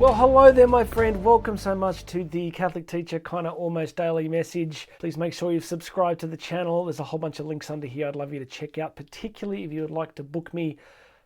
Well, hello there, my friend. Welcome so much to the Catholic Teacher kind of almost daily message. Please make sure you've subscribed to the channel. There's a whole bunch of links under here I'd love you to check out, particularly if you would like to book me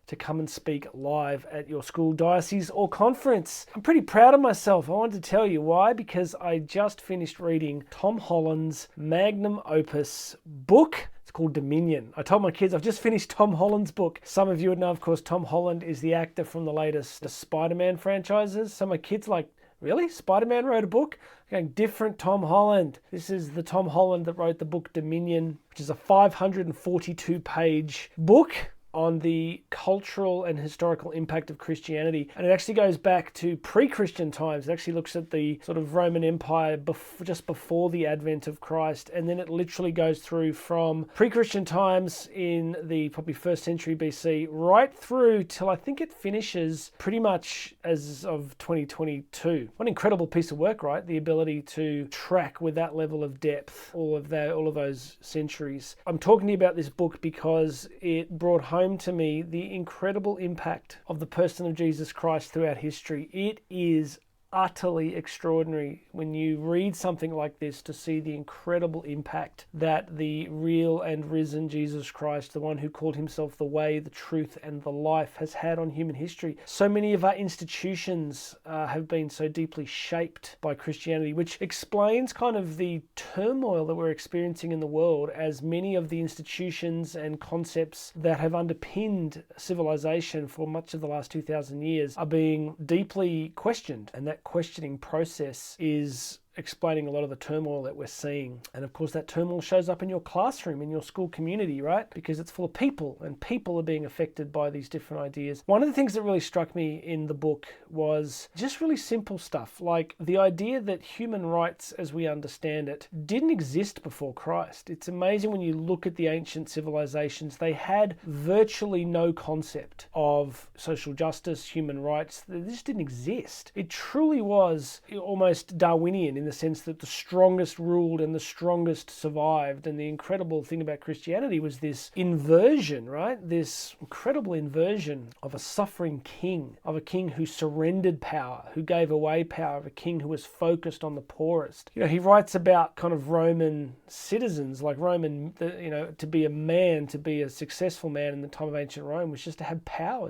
to come and speak live at your school, diocese, or conference. I'm pretty proud of myself. I wanted to tell you why, because I just finished reading Tom Holland's magnum opus book. It's called Dominion. I told my kids I've just finished Tom Holland's book. Some of you would know, of course, Tom Holland is the actor from the latest Spider-Man franchises. So my kids like, really? Spider-Man wrote a book? Going, different Tom Holland. This is the Tom Holland that wrote the book Dominion, which is a 542-page book on the cultural and historical impact of Christianity. And it actually goes back to pre-Christian times. It actually looks at the sort of Roman Empire just before the advent of Christ. And then it literally goes through from pre-Christian times in the probably 1st century BC right through till I think it finishes pretty much as of 2022. What an incredible piece of work, right? The ability to track with that level of depth all of those centuries. I'm talking to you about this book because it brought home to me the incredible impact of the person of Jesus Christ throughout history. It is utterly extraordinary when you read something like this to see the incredible impact that the real and risen Jesus Christ, the one who called himself the way, the truth, and the life, has had on human history. So many of our institutions have been so deeply shaped by Christianity, which explains kind of the turmoil that we're experiencing in the world, as many of the institutions and concepts that have underpinned civilization for much of the last 2,000 years are being deeply questioned. And that questioning process is explaining a lot of the turmoil that we're seeing. And of course that turmoil shows up in your classroom, in your school community, right? Because it's full of people, and people are being affected by these different ideas. One of the things that really struck me in the book was just really simple stuff, like the idea that human rights as we understand it didn't exist before Christ. It's amazing when you look at the ancient civilizations, they had virtually no concept of social justice, human rights. They just didn't exist. It truly was almost Darwinian in the sense that the strongest ruled and the strongest survived. And the incredible thing about Christianity was this inversion, right? This incredible inversion of a suffering king, of a king who surrendered power, who gave away power, of a king who was focused on the poorest. You know, he writes about kind of Roman citizens, like Roman, to be a man, to be a successful man in the time of ancient Rome was just to have power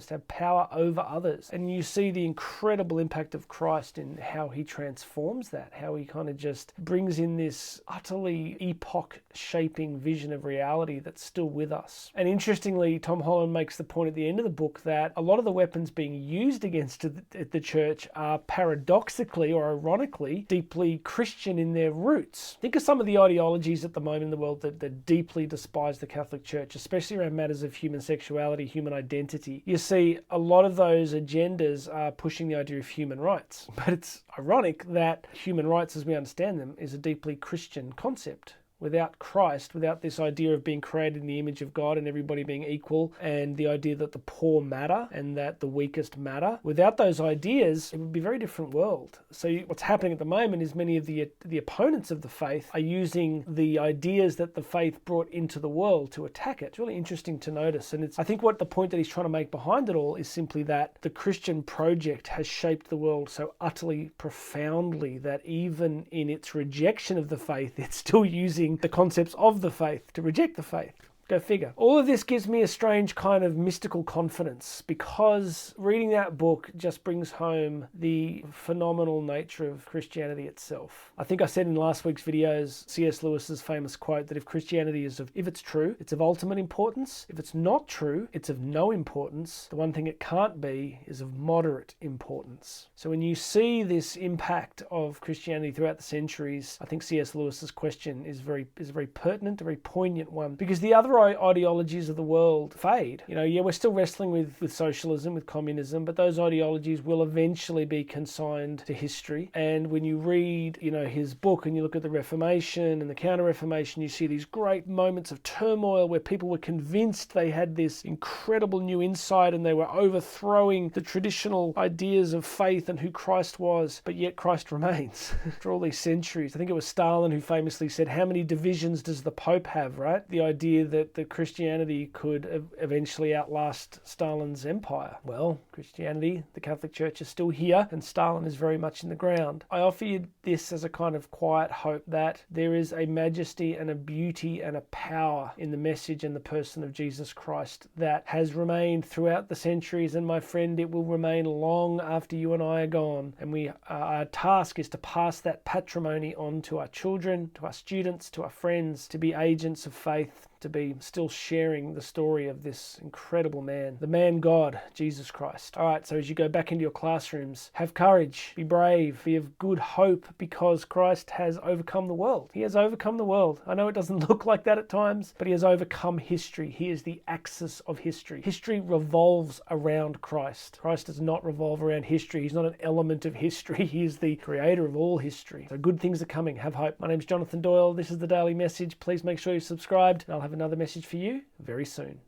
over others. And you see the incredible impact of Christ in how he transforms that, how he kind of just brings in this utterly epoch-shaping vision of reality that's still with us. And interestingly, Tom Holland makes the point at the end of the book that a lot of the weapons being used against the church are paradoxically or ironically deeply Christian in their roots. Think of some of the ideologies at the moment in the world that deeply despise the Catholic Church, especially around matters of human sexuality, human identity. You see, a lot of those agendas are pushing the idea of human rights. But it's ironic that human rights as we understand them is a deeply Christian concept. Without Christ, without this idea of being created in the image of God and everybody being equal, and the idea that the poor matter and that the weakest matter, without those ideas, it would be a very different world. So what's happening at the moment is many of the opponents of the faith are using the ideas that the faith brought into the world to attack it. It's really interesting to notice. And I think what the point that he's trying to make behind it all is simply that the Christian project has shaped the world so utterly profoundly that even in its rejection of the faith, it's still using the concepts of the faith to reject the faith. Go figure. All of this gives me a strange kind of mystical confidence, because reading that book just brings home the phenomenal nature of Christianity itself. I think I said in last week's videos, C.S. Lewis's famous quote that if Christianity if it's true, it's of ultimate importance. If it's not true, it's of no importance. The one thing it can't be is of moderate importance. So when you see this impact of Christianity throughout the centuries, I think C.S. Lewis's question is a very pertinent, a very poignant one, because the other ideologies of the world fade. We're still wrestling with socialism, with communism, but those ideologies will eventually be consigned to history. And when you read, his book and you look at the Reformation and the Counter-Reformation, you see these great moments of turmoil where people were convinced they had this incredible new insight and they were overthrowing the traditional ideas of faith and who Christ was, but yet Christ remains after all these centuries. I think it was Stalin who famously said, how many divisions does the Pope have, right? The idea that that Christianity could eventually outlast Stalin's empire. Well, Christianity, the Catholic Church, is still here, and Stalin is very much in the ground. I offer you this as a kind of quiet hope that there is a majesty and a beauty and a power in the message and the person of Jesus Christ that has remained throughout the centuries, and my friend, it will remain long after you and I are gone. And our task is to pass that patrimony on to our children, to our students, to our friends, to be agents of faith, to be still sharing the story of this incredible man, the man God, Jesus Christ. All right, so as you go back into your classrooms, have courage, be brave, be of good hope, because Christ has overcome the world. He has overcome the world. I know it doesn't look like that at times, but he has overcome history. He is the axis of history. History revolves around Christ. Christ does not revolve around history. He's not an element of history. He is the creator of all history. So good things are coming. Have hope. My name's Jonathan Doyle. This is the Daily Message. Please make sure you're subscribed, and I'll have another message for you very soon.